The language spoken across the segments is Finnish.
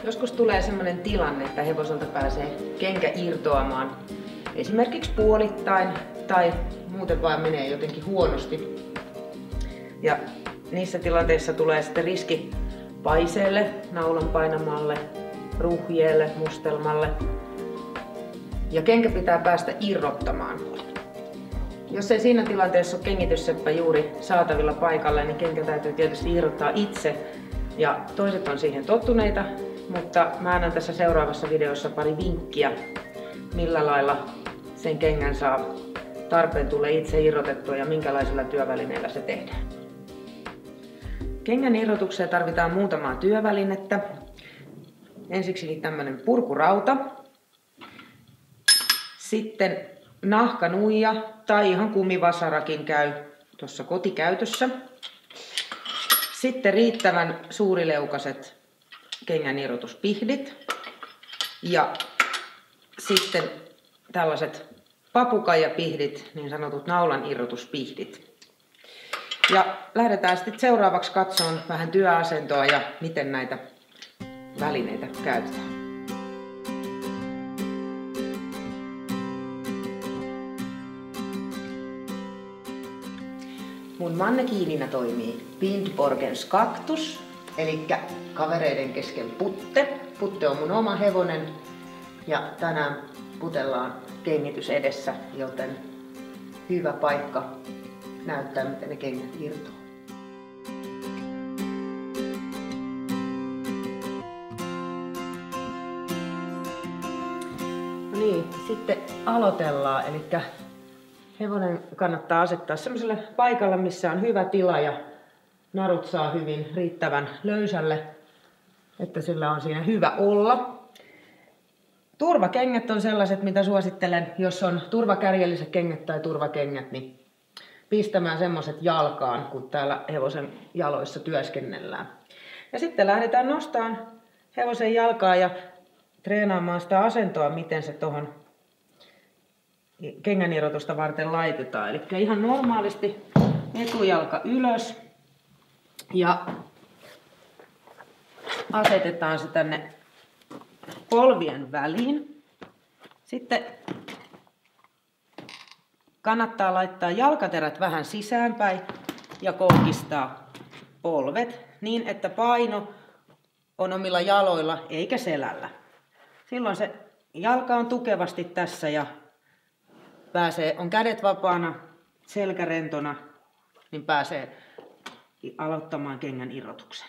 Joskus tulee sellainen tilanne, että hevoselta pääsee kenkä irtoamaan esimerkiksi puolittain tai muuten vaan menee jotenkin huonosti. Ja niissä tilanteissa tulee sitten riski paiseelle, naulan painamalle, ruhjeelle, mustelmalle. Ja kenkä pitää päästä irrottamaan. Jos ei siinä tilanteessa ole kengitysseppä juuri saatavilla paikalle, niin kenkä täytyy tietysti irrottaa itse. Ja toiset on siihen tottuneita, mutta mä annan tässä seuraavassa videossa pari vinkkiä, millä lailla sen kengän saa tarpeen tulee itse irrotettua ja minkälaisilla työvälineillä se tehdään. Kengän irrotukseen tarvitaan muutamaa työvälinettä. Ensiksi tämmönen purkurauta. Sitten nahkanuija tai ihan kumivasarakin käy tuossa kotikäytössä. Sitten riittävän suurileukaset kengän irrotuspihdit. Ja sitten tällaiset papukaijapihdit, niin sanotut naulan irrotuspihdit. Ja lähdetään sitten seuraavaksi katsomaan vähän työasentoa ja miten näitä välineitä käytetään. Mun mannekiininä toimii Pindborgens Cactus, eli kavereiden kesken putte. Putte on mun oma hevonen ja tänään putellaan kengitys edessä, joten hyvä paikka näyttää, miten ne kengät irtoaa. No niin, sitten aloitellaan. Eli hevonen kannattaa asettaa sellaiselle paikalle, missä on hyvä tila ja narut saa hyvin riittävän löysälle, että sillä on siinä hyvä olla. Turvakengät on sellaiset, mitä suosittelen, jos on turvakärjelliset kengät tai turvakengät, niin pistämään semmoiset jalkaan, kun täällä hevosen jaloissa työskennellään. Ja sitten lähdetään nostamaan hevosen jalkaa ja treenaamaan sitä asentoa, miten se tuohon kengän irrotusta varten laitetaan. Eli ihan normaalisti etujalka ylös ja asetetaan se tänne polvien väliin. Sitten kannattaa laittaa jalkaterät vähän sisäänpäin ja koukistaa polvet niin, että paino on omilla jaloilla eikä selällä. Silloin se jalka on tukevasti tässä ja on kädet vapaana, selkä rentona, niin pääsee aloittamaan kengän irrotuksen.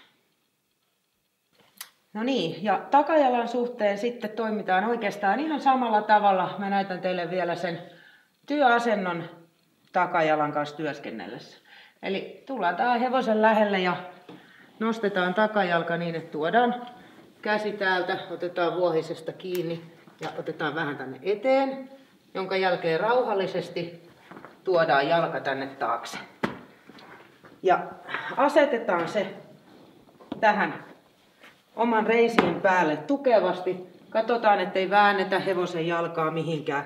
No niin, ja takajalan suhteen sitten toimitaan oikeastaan ihan samalla tavalla. Mä näytän teille vielä sen työasennon takajalan kanssa työskennellessä. Eli tullaan tähän hevosen lähelle ja nostetaan takajalka niin, että tuodaan käsi täältä, otetaan vuohisesta kiinni ja otetaan vähän tänne eteen, jonka jälkeen rauhallisesti tuodaan jalka tänne taakse. Ja asetetaan se tähän oman reisien päälle tukevasti. Katsotaan, ettei väännetä hevosen jalkaa mihinkään.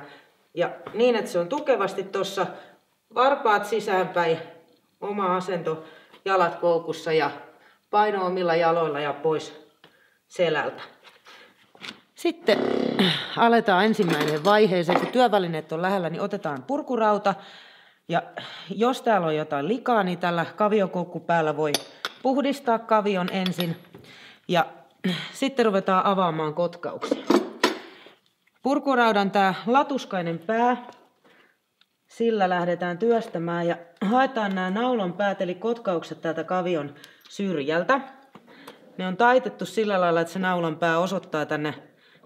Ja niin, että se on tukevasti tuossa, varpaat sisäänpäin, oma asento, jalat koukussa ja paino omilla jaloilla ja pois selältä. Sitten aletaan ensimmäinen vaiheeseen. Kun työvälineet on lähellä, niin otetaan purkurauta. Ja jos täällä on jotain likaa, niin tällä kaviokoukku-päällä voi puhdistaa kavion ensin. Ja sitten ruvetaan avaamaan kotkauksia. Purkuraudan tää latuskainen pää, sillä lähdetään työstämään ja haetaan nämä naulan päät eli kotkaukset täältä kavion syrjältä. Ne on taitettu sillä lailla, että se naulan pää osoittaa tänne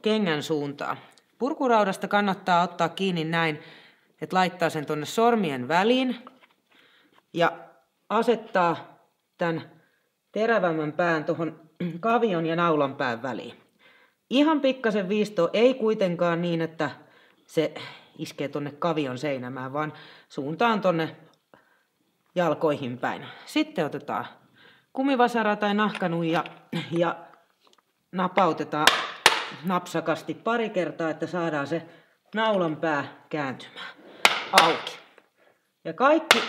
kengän suuntaan. Purkuraudasta kannattaa ottaa kiinni näin, että laittaa sen tuonne sormien väliin ja asettaa tämän terävämmän pään tuohon kavion ja naulan pään väliin. Ihan pikkasen viistoa, ei kuitenkaan niin, että se iskee tuonne kavion seinämään, vaan suuntaan tuonne jalkoihin päin. Sitten otetaan kumivasara tai nahkanuija ja napautetaan napsakasti pari kertaa, että saadaan se naulan pää kääntymään auki. Ja kaikki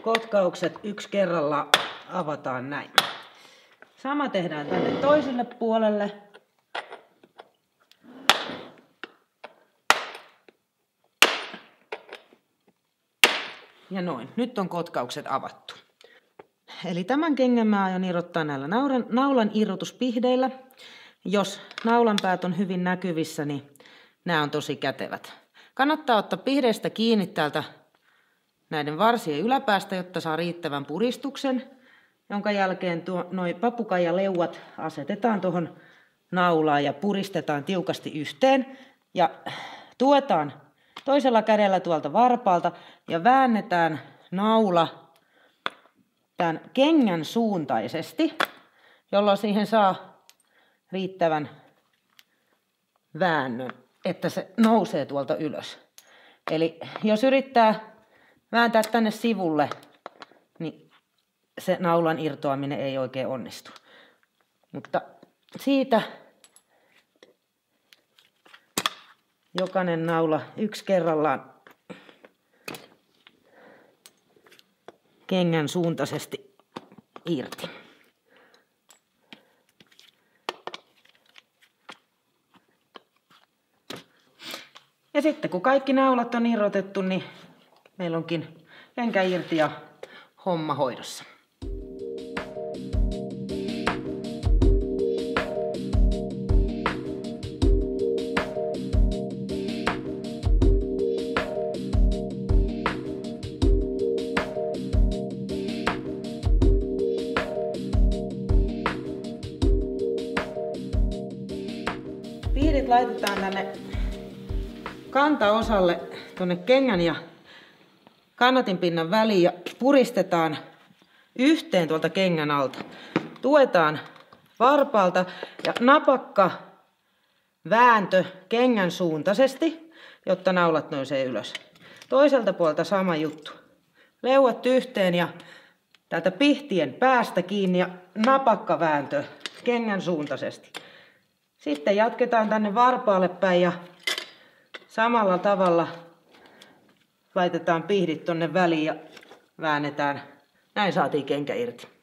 kotkaukset yksi kerrallaan avataan näin. Sama tehdään tänne toiselle puolelle. Ja noin. Nyt on kotkaukset avattu. Eli tämän kengän mä aion irrottaa näillä naulan irrotuspihdeillä. Jos naulanpäät on hyvin näkyvissä, niin nämä on tosi kätevät. Kannattaa ottaa pihdeistä kiinni täältä näiden varsien yläpäästä, jotta saa riittävän puristuksen, jonka jälkeen noi papukaijaleuat asetetaan tuohon naulaan ja puristetaan tiukasti yhteen. Ja tuetaan toisella kädellä tuolta varpaalta ja väännetään naula tämän kengän suuntaisesti, jolloin siihen saa riittävän väännön, että se nousee tuolta ylös. Eli jos yrittää vääntää tänne sivulle, niin se naulan irtoaminen ei oikein onnistu. Mutta siitä jokainen naula yksi kerrallaan kengän suuntaisesti irti. Ja sitten kun kaikki naulat on irrotettu, niin meillä onkin kenkä irti ja homma hoidossa. Pihdit laitetaan tänne kantaosalle tuonne kengän ja kannatinpinnan väliin ja puristetaan yhteen tuolta kengän alta. Tuetaan varpaalta ja napakka vääntö kengän suuntaisesti, jotta naulat nousee ylös. Toiselta puolta sama juttu. Leuat yhteen ja täältä pihtien päästä kiinni ja napakka vääntö kengän suuntaisesti. Sitten jatketaan tänne varpaalle päin ja samalla tavalla laitetaan pihdit tonne väliin ja väännetään. Näin saatiin kenkä irti.